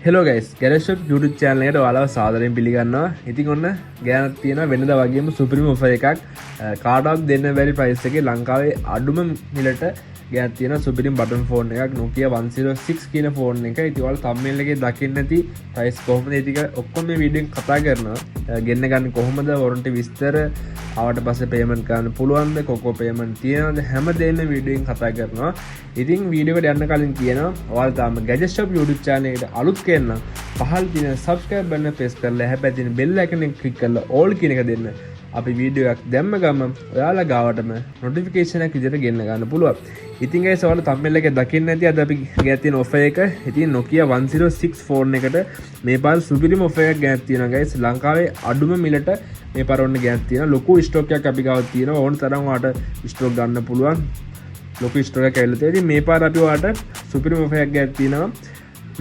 Hello guys ගැරේජ්ෂොප් YouTube channel එකට ඔයාලව සාදරයෙන් පිළිගන්නවා. ඉතින් ඔන්න ගෑනක් තියෙනවා වෙනදා වගේම සුපිරිම ඔෆර් එකක්. කාටවත් දෙන්න බැරි ප්‍රයිස් එකේ ලංකාවේ අඩුම මිලට ගෑනක් තියෙනවා සුපිරිම බටන් ෆෝන් එකක් Nokia 106 කියන ෆෝන් එක. ඉතින් ඔයාලා thumbnail එකේ දකින්න නැති ප්‍රයිස් කොහොමද ඒ ටික ඔක්කොම මේ වීඩියෝ එකෙන් කතා කරනවා. ගෙන්න ගන්න කොහොමද වොරන්ටි විස්තර ආවට පස්සේ පේමන්ට් කරන්න පුළුවන්ද කොකෝ පේමන්ට් තියෙනවද හැමදේම වීඩියෝ එකෙන් කතා කරනවා. ඉතින් වීඩියෝ එකට යන්න කලින් කියනවා ඔයාලා තාම ගැජෙට්ෂොප් YouTube channel එකට අලුත් කෙනා පහළ තියෙන subscribe button press කරලා හැබැයි තියෙන bell icon එක click කරලා all කියන එක දෙන්න. අපි වීඩියෝ එකක් දැම්ම ගමන් ඔයාලා ගාවටම notification එකක් විදිහට ගෙන්න ගන්න පුළුවන්. ඉතින් guys ඔයාලා thumbnail එකේ දකින්න නැති අද අපි ගෑත් තියෙන offer එක. ඉතින් Nokia 106 ෆෝන් එකට මේ පාර සුපිරිම offer එකක් ගෑත් තියෙනවා guys. ලංකාවේ අඩුම මිලට මේ පාර ඔන්න ගෑත් තියෙනවා. ලොකු ස්ටොක් එකක් අපි ගාව තියෙනවා. ඕන තරම් ඔයාලට ස්ටොක් ගන්න පුළුවන්. ලොකු ස්ටොක් එකක් ඇවිල්ලා තියෙනවා. ඉතින් මේ පාර අපි ඔයාලට සුපිරිම offer එකක් ගෑත් තියෙනවා.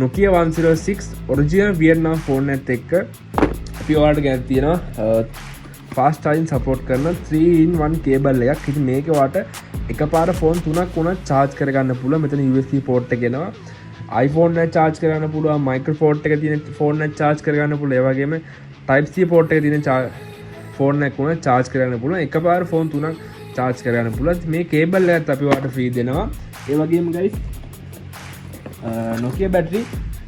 Nokia 106 original Vietnam phone එකත් එක්ක අපි ඔයාලට ගෑත් තියෙනවා fast charging support කරන 3-in-1 cable එකක්. ඉතින් මේකේ ඔයාලට එකපාර ෆෝන් 3ක් වුණත් charge කරගන්න පුළුවන්. මෙතන USB port එක එනවා. iPhone එක charge කරගන්න පුළුවන්. micro port එක තියෙන phone එක charge කරගන්න පුළුවන්. ඒ වගේම type C port එක තියෙන phone එකක් වුණත් charge කරගන්න පුළුවන්. එකපාර ෆෝන් 3ක් charge කරගන්න පුළුවන්. මේ cable එකත් අපි ඔයාලට free දෙනවා. ඒ වගේම guys Nokia battery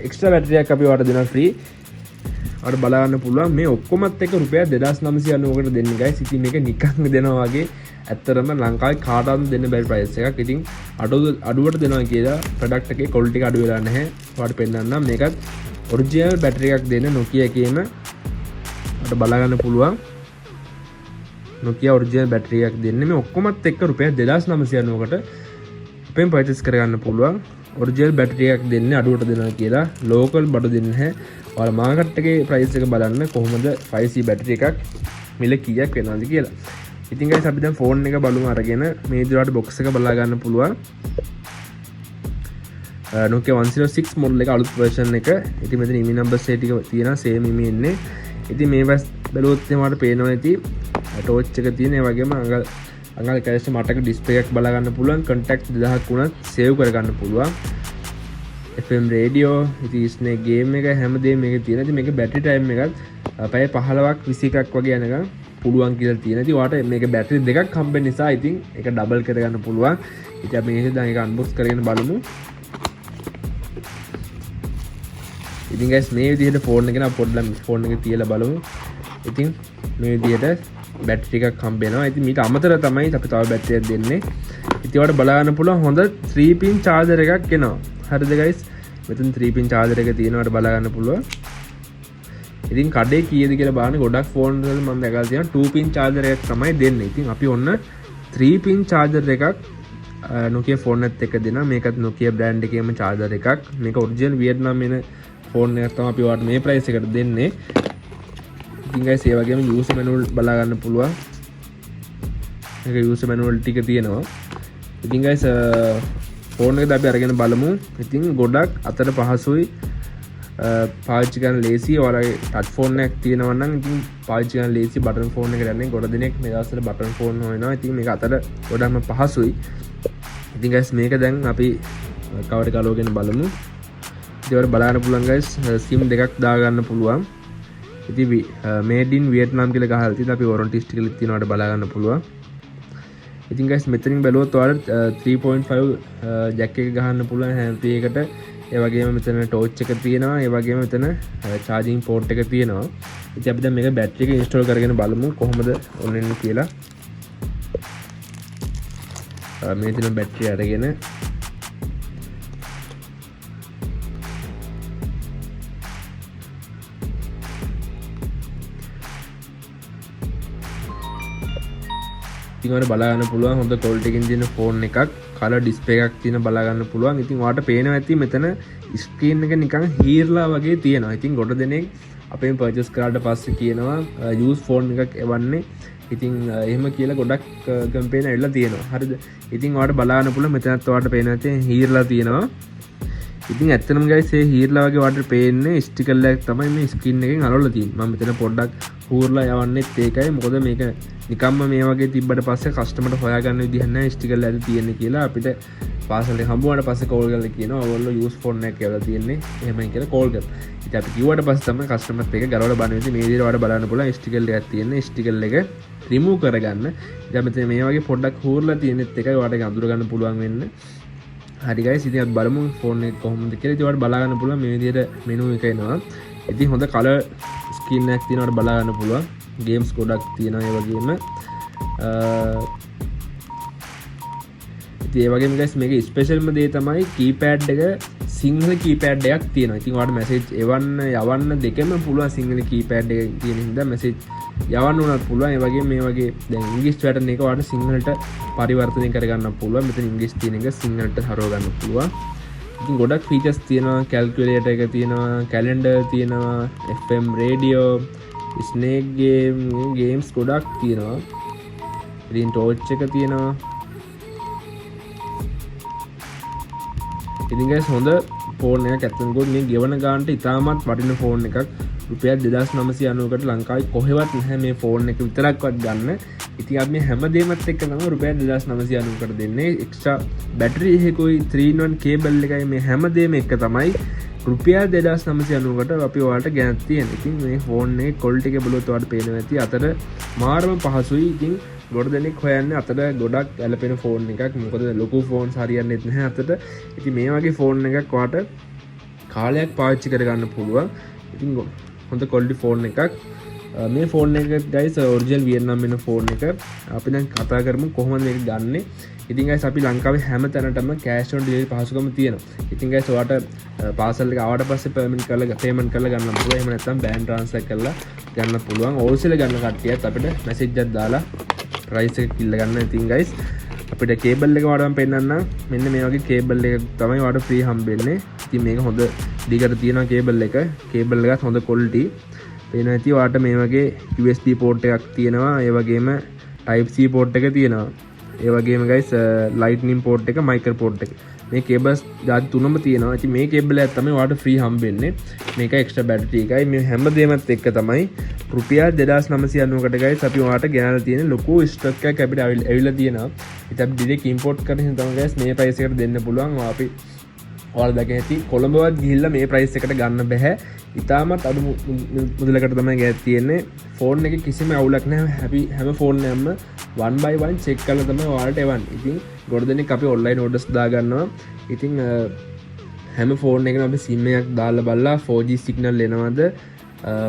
extra battery එකක් අපි ඔයාලට දෙනවා free. ඔයාලට බලන්න පුළුවන් මේ ඔක්කොමත් එක රුපියල් 2990කට දෙන්නේ guys. ඉතින් මේක නිකන් දෙනවා වගේ ඇත්තරම ලංකාවේ කාටවත් දෙන්න බැරි price එකක්. ඉතින් අඩුවට දෙනවා කියලා product එකේ quality එක අඩු වෙලා නැහැ. ඔයාලට පෙන්නන්නම් මේකත් original battery එකක් දෙන්න Nokia එකේම ඔයාලට බලන්න පුළුවන්. Nokia original battery එකක් දෙන්නේ මේ ඔක්කොමත් එක්ක රුපියල් 2990කට අපෙන් purchase කරගන්න පුළුවන්. ඔරිජිනල් බැටරි එකක් දෙන්නේ අඩුවට දෙනවා කියලා. ලෝකල් බඩු දෙන්නේ නැහැ. ඔයාලා මාකට් එකේ ප්‍රයිස් එක බලන්න කොහොමද 5C බැටරි එකක් මිල කීයක් වෙනවද කියලා. ඉතින් guys අපි දැන් ෆෝන් එක බලමු අරගෙන මේ විදිහට box එක බලා ගන්න පුළුවන්. Nokia 106 model එක අලුත් version එක. ඉතින් මෙතන email numbers ඒ ටික තියෙනවා same email එන්නේ. ඉතින් මේ බලුවොත් එහමට පේනවා ඇති torch එක තියෙන. ඒ වගේම අඟල් කැරස්ට මටක ඩිස්ප්ලේ එකක් බලා ගන්න පුළුවන්. contact 2000ක් වුණත් save කරගන්න පුළුවන්. FM radio ඉතින් ස්නේක් ගේම් එක හැමදේම මේකේ තියෙනවා. ඉතින් මේකේ බැටරි ටයිම් එකත් පැය 15ක් 21ක් වගේ යනකම් පුළුවන් කියලා තියෙනවා. ඉතින් ඔයාලට මේක බැටරි දෙකක් හම්බෙන්න නිසා ඉතින් ඒක ඩබල් කරගන්න පුළුවන්. ඉතින් අපි මේක දැන් ඒක අන්බොක්ස් කරගෙන බලමු. ඉතින් guys මේ විදිහට ෆෝන් එක නා පොඩ්ඩක් ෆෝන් එක තියලා බලමු. ඉතින් මේ විදිහට බැටරි එකක් හම්බ වෙනවා. ඉතින් මීට අමතරව තමයි අපි තව බැටරි එකක් දෙන්නේ. ඉතින් ඔයාලට බලා ගන්න පුළුවන් හොඳ 3-pin charger එකක් එනවා. හරිද guys? මෙතන 3-pin charger එක තියෙනවා. ඔයාලට බලා ගන්න පුළුවන්. ඉතින් කඩේ කීයද කියලා බලන්න. ගොඩක් ෆෝන් වල මම දැකලා තියෙනවා 2-pin charger එකක් තමයි දෙන්නේ. ඉතින් අපි ඔන්න 3-pin charger එකක් Nokia ෆෝන් එකත් එක්ක දෙනවා. මේකත් Nokia brand එකේම charger එකක්. මේක original Vietnam එන ෆෝන් එකක් තමයි අපි ඔයාලට මේ price එකට දෙන්නේ. ඉතින් guys ඒ වගේම user manual බලා ගන්න පුළුවන්. මේක user manual ටික තියෙනවා. ඉතින් guys ෆෝන් එකද අපි අරගෙන බලමු. ඉතින් ගොඩක් අතට පහසුයි. පාවිච්චි කරන්න ලේසි. ඔයාලගේ ටච් ෆෝන් එකක් තියෙනවා නම් ඉතින් පාවිච්චි කරන්න ලේසි. බටන් ෆෝන් එකට යන්නේ ගොඩ දෙනෙක් මේ දවස්වල බටන් ෆෝන් හොයනවා. ඉතින් මේක අතට ගොඩක්ම පහසුයි. ඉතින් guys මේක දැන් අපි කවර එක අලෝගෙන බලමු. ඉතින් ඔයාලා බලන්න පුළුවන් guys SIM දෙකක් දාගන්න පුළුවන්. ඉතින් made in Vietnam කියලා ගහලා තියෙනවා. අපි warranty sticker එකක් තියෙනවාට බලා ගන්න පුළුවන්. ඉතින් guys මෙතනින් බැලුවොත් ඔයාලට 3.5 jack එක ගහන්න පුළුවන් hand free එකට. ඒ වගේම මෙතන torch එක තියෙනවා. ඒ වගේම මෙතන charging port එක තියෙනවා. ඉතින් අපි දැන් මේක battery එක install කරගෙන බලමු කොහොමද on වෙන්නේ කියලා. මේ තියෙන battery අරගෙන ඉතින් ඔයාලට බලා ගන්න පුළුවන් හොඳ quality එකකින් තියෙන ෆෝන් එකක්. color display එකක් තියෙන බලා ගන්න පුළුවන්. ඉතින් ඔයාලට පේනවා ඇති මෙතන screen එක නිකන් හීර්ලා වගේ තියෙනවා. ඉතින් ගොඩ දෙනෙක් අපෙන් purchase කරාට පස්සේ කියනවා use phone එකක් එවන්නේ. ඉතින් එහෙම කියලා ගොඩක් කැම්පේන් ඇවිල්ලා තියෙනවා. හරිද? ඉතින් ඔයාලට බලා ගන්න පුළුවන් මෙතනත් ඔයාලට පේනවා ඇති හීර්ලා තියෙනවා. ඉතින් ඇත්තටම guys මේ හීරලා වගේ වාට පේන්නේ ස්ටිකර් එකක් තමයි මේ ස්ක්‍රීන් එකෙන් අලවලා තියෙන්නේ. මම මෙතන පොඩ්ඩක් හූර්ලා යවන්නෙත් ඒකයි. මොකද මේක නිකම්ම මේ වගේ තිබ්බට පස්සේ කස්ටමර්ට හොයාගන්න විදිහක් නැහැ ස්ටිකර් ඇද තියෙන්නේ කියලා. අපිට පාසල් එක හම්බුනාට පස්සේ කෝල් කරලා කියනවා ඔයගොල්ලෝ යූස් ෆෝන් එකක් කියලා තියෙන්නේ. එහෙමයි කියලා කෝල් කරා. ඉතින් අපි කිව්වට පස්සේ තමයි කස්ටමර්ත් එක ගලවලා බලන්න ඉතින් මේ විදිහට වඩ බලන්න පුළුවන් ස්ටිකර් එකක් තියෙන්නේ. ස්ටිකර් එක රිමූව් කරගන්න. දැන් මෙතන මේ වගේ පොඩ්ඩක් හූර්ලා තියෙනෙත් එකයි ඔයාලට අඳුර ගන්න පුළුවන් වෙන්නේ. හරි guys ඉතින් අපි බලමු ෆෝන් එක කොහොමද කියලා. ඉතින් ඔයාලට බලා ගන්න පුළුවන් මේ විදිහට මෙනු එක එනවා. ඉතින් හොඳ කලර් ස්ක්‍රීන් එකක් තියෙනවා ඔයාලට බලා ගන්න පුළුවන්. ගේම්ස් ගොඩක් තියෙනවා ඒ වගේම ඉතින් ඒ වගේම guys මේකේ ස්පෙෂල්ම දේ තමයි කීපෑඩ් එක සිංහල කීපෑඩ් එකක් තියෙනවා. ඉතින් ඔයාලට මැසේජ් එවන්න යවන්න දෙකම පුළුවන් සිංහල කීපෑඩ් එක තියෙන හින්දා මැසේජ් යවන්න උනත් පුළුවන්. ඒ වගේම මේ වගේ දැන් ඉංග්‍රීසි පැටර්න් එක ඔයාලට සිංහලට පරිවර්තනය කරගන්න පුළුවන්. මෙතන ඉංග්‍රීසි තියෙන එක සිංහලට හරව ගන්න පුළුවන්. ඉතින් ගොඩක් ෆීචර්ස් තියෙනවා. කැල්කියුලේටර් එක තියෙනවා, කැලෙන්ඩර් තියෙනවා, FM රේඩියෝ, ස්නේක් ගේම්ස් ගොඩක් තියෙනවා. ඉතින් ටෝච් එක තියෙනවා. ඉතින් guys හොඳ ෆෝන් එකක් ඇත්තටම ගොඩ මේ ගෙවන ගානට ඉතාමත් වටින ෆෝන් එකක්. රුපියල් 2990කට ලංකාවේ කොහෙවත් නැහැ මේ ෆෝන් එක විතරක්වත් ගන්න. ඉතින් අපි මේ හැමදේමත් එක්ක තමයි රුපියල් 2990කට දෙන්නේ. එක්ස්ට්‍රා බැටරි එකකුයි 3-in-1 කේබල් එකයි මේ හැමදේම එක තමයි රුපියල් 2990කට අපි ඔයාලට ගෙනත් තියෙන්නේ. ඉතින් මේ ෆෝන් එකේ ක්වොලිටි එක බලුවොත් ඔයාලට පේනවා ඇති අතට මාරම පහසුයි. ඉතින් ගොඩ දෙනෙක් හොයන්නේ අතට ගොඩක් ඇලපෙන ෆෝන් එකක්. මොකද ලොකු ෆෝන්ස් හරියන්නේ නැහැ අතට. ඉතින් මේ වගේ ෆෝන් එකක් ඔයාලට කාලයක් පාවිච්චි කරගන්න පුළුවන්. ඉතින් හොඳ ක්වොලිටි ෆෝන් එකක්. මේ ෆෝන් එක guys ඔරිජිනල් වියට්නාම් වෙන ෆෝන් එක. අපි දැන් කතා කරමු කොහොමද මේක ගන්නෙ. ඉතින් guys අපි ලංකාවේ හැම තැනටම කෑෂ් ඔන් ඩෙලිවරි පහසුකම තියෙනවා. ඉතින් guys ඔයාලට පාසල් එක ආවට පස්සේ පේමන්ට් කරලා ගන්න පුළුවන්. එහෙම නැත්නම් බෑන්ක් ට්‍රාන්ස්ෆර් කරලා ගන්න පුළුවන්. හෝල්සේල් ගන්න කට්ටියත් අපිට මැසේජ් එකක් දාලා ප්‍රයිස් එක කිල්ල ගන්න. ඉතින් guys අපිට කේබල් එක වඩාම පෙන්නන්න මෙන්න මේ වගේ කේබල් එක තමයි ඔයාලට ෆ්‍රී හම්බෙන්නේ. ඉතින් මේක හොඳ දිගට තියෙනවා කේබල් එක. කේබල් එකත් හොඳ ක්වොලිටි. පේනවා ඇති ඔයාලට මේ වගේ USB පෝට් එකක් තියෙනවා. ඒ වගේම Type C පෝට් එක තියෙනවා. ඒ වගේම guys lightning පෝට් එක, micro පෝට් එක. මේ කේබල්ස් ಜಾති තුනම තියෙනවා. ඉතින් මේ කේබල් එකක් තමයි ඔයාලට ෆ්‍රී හම්බෙන්නේ. මේක එක්ස්ට්‍රා බැටරි එකයි. මේ හැමදේමත් එක්ක තමයි රුපියල් 2990කට guys අපි ඔයාලට ගෙනල්ලා තියෙන ලොකු ස්ටොක් එකක් අපිට ඇවිල්ලා තියෙනවා. ඉතින් අපි ඩිරෙක්ට් ඉම්පෝට් කරන හින්දා තමයි guys මේ ප්‍රයිස් එකට දෙන්න පුළුවන්. අපි ඔයාලා දැක ඇති කොළඹවත් ගිහිල්ලා මේ ප්‍රයිස් එකට ගන්න බෑ. ඉතාමත් අඩු මුදලකට තමයි ගෑත් තියෙන්නේ. ෆෝන් එකේ කිසිම අවුලක් නැහැ. හැම ෆෝන් එකක්ම 1/1 චෙක් කරලා තමයි ඔයාලට එවන්නේ. ඉතින් ගොඩ දෙනෙක් අපි ඔන්ලයින් ඕඩර්ස් දා ගන්නවා. ඉතින් හැම ෆෝන් එකකම අපි SIM එකක් දාලා බලලා 4G සිග්නල් එනවද,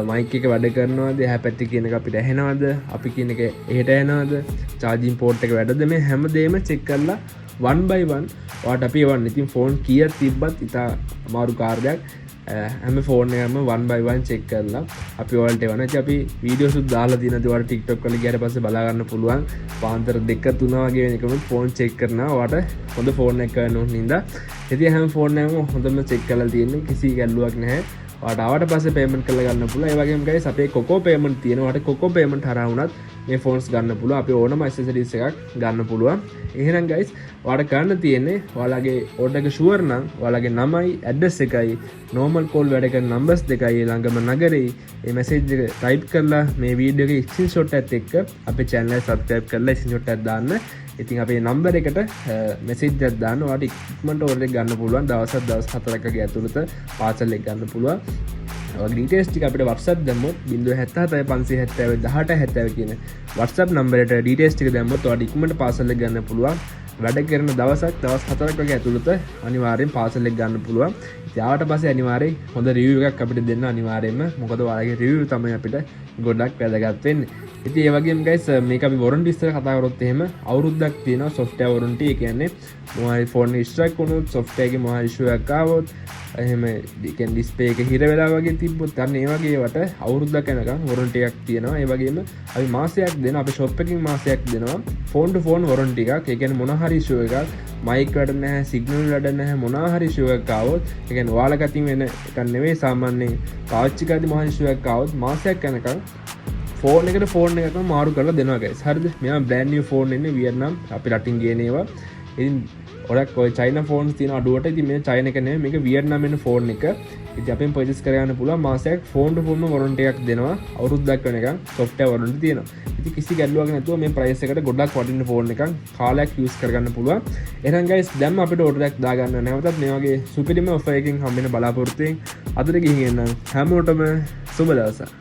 මයික් එක වැඩ කරනවද, එහා පැත්තේ කියන එක අපිට ඇහෙනවද, අපි කියන එක එහෙට ඇහෙනවද, චාර්ජින් පෝට් එක වැඩද, මේ හැමදේම චෙක් කරලා 1/1 ඔයාලට අපි එවන්නේ. ඉතින් ෆෝන් කීයක් තිබ්බත් ඉතා අමාරු කාර්යයක්. හැම ෆෝන් එකම 1/1 චෙක් කරලා අපි ඔයාලට එවනවා. ඉතින් අපි වීඩියෝස් උත් දාලා තියෙනවා. ඔයාලට TikTok වල ගියාට පස්සේ බලා ගන්න පුළුවන්. පාන්දර 2-3 වගේ වෙනකම් ෆෝන් චෙක් කරනවා. ඔයාලට හොඳ ෆෝන් එකක් ගන්න ඕන හින්දා. ඉතින් හැම ෆෝන් එකම හොඳම චෙක් කරලා තියෙන්නේ. කිසි ගැල්ලුවක් නැහැ. ඔයාලට ආවට පස්සේ පේමන්ට් කරලා ගන්න පුළුවන්. ඒ වගේම guys අපේ කොකෝ පේමන්ට් තියෙනවා. ඔයාලට කොකෝ පේමන්ට් හරහා වුණත් මේ ෆෝන්ස් ගන්න පුළුවන්. අපි ඕනම ඇක්සසරිස් එකක් ගන්න පුළුවන්. එහෙනම් guys ඔයාලට කරන්න තියෙන්නේ ඔයාලගේ ඕඩර් එක ෂුවර් නම් ඔයාලගේ නමයි, ඇඩ්‍රස් එකයි, normal call වැඩ කරන numbers දෙකයි, ළඟම නගරේ මේ මැසේජ් එක ටයිප් කරලා මේ වීඩියෝ එකේ ස්ක්‍රීන්ෂොට් එකත් එක්ක අපේ channel එක subscribe කරලා ස්ක්‍රීන්ෂොට් එකක් දාන්න. ඉතින් අපේ නම්බර් එකට මැසේජ් එකක් දාන්න. ඔයාලට ඉක්මනට ඕඩර් එක ගන්න පුළුවන්. දවස් 4ක ඇතුළත පාසල් එක ගන්න පුළුවන්. ඔයාලගේ ඩීටේල්ස් ටික අපිට WhatsApp දැම්මොත් 077 570 1870 කියන WhatsApp නම්බරයට ඩීටේල්ස් ටික දැම්මොත් ඔයාලට ඉක්මනට පාසල් එක ගන්න පුළුවන්. වැඩ කරන දවස් 4ක් වගේ ඇතුළත අනිවාර්යෙන් පාසල් එක ගන්න පුළුවන්. ඉතින් ආවට පස්සේ අනිවාර්යෙන් හොඳ රිවිව් එකක් අපිට දෙන්න අනිවාර්යෙන්ම. මොකද ඔයාලගේ රිවිව් තමයි අපිට ගොඩක් වැදගත් වෙන්නේ. ඉතින් ඒ වගේම guys මේක අපි වොරන්ටි ඉස්සර කතා කරොත් එහෙම අවුරුද්දක් තියෙනවා software warranty. ඒ කියන්නේ මොහරි ෆෝන් එක ස්ට්‍රයික් වුණොත්, software එකේ මොහරි issue එකක් ආවොත්, එහෙම කියන්නේ display එක හිර වෙලා වගේ තිබ්බොත් අන්න ඒ වගේ වට අවුරුද්දක් යනකම් warranty එකක් තියෙනවා. ඒ වගේම අපි මාසයක් දෙනවා. අපි shop එකකින් මාසයක් දෙනවා phone to phone warranty එකක්. ඒ කියන්නේ මොන හරි issue එකක්, mic වැඩ නැහැ, signal වැඩ නැහැ, මොන හරි issue එකක් ආවොත්, ඒ කියන්නේ ඔයාලා කතින් වෙන එකක් නෙවෙයි, සාමාන්‍යයෙන් පාවිච්චි කරද්දී මොන හරි issue එකක් ආවොත් මාසයක් යනකම් ෆෝන් එකට ෆෝන් එකක් මාරු කරලා දෙනවා guys. හරිද? මෙයා brand new phone එන්නේ වියට්නාම් අපි රටින් ගේන ඒවා. ඉතින් ඔරක් ඔය චයින ෆෝන්ස් තියෙන අඩුවට. ඉතින් මේ චයින එක නෙමෙයි මේක වියට්නාම් වෙන ෆෝන් එක. ඉතින් අපෙන් පර්චේස් කරගන්න පුළුවන්. මාසයක් ෆෝන් ටු ෆෝන් වොරන්ටි එකක් දෙනවා. අවුරුද්දක් වෙනකන් සොෆ්ට්වෙයාර් වොරන්ටි තියෙනවා. ඉතින් කිසි ගැටලුවක් නැතුව මේ ප්‍රයිස් එකට ගොඩක් වටින ෆෝන් එකක් කාලයක් යූස් කරගන්න පුළුවන්. එහෙනම් ගයිස් දැන් අපිට ඕඩර් එකක් දාගන්න. නැවතත් මේ වගේ සුපිරිම ඔෆර් එකකින් හම්බෙන්න බලාපොරොත්තු වෙමින් අදට ගිහින් එන්න. හැමෝටම සුබ දවසක්.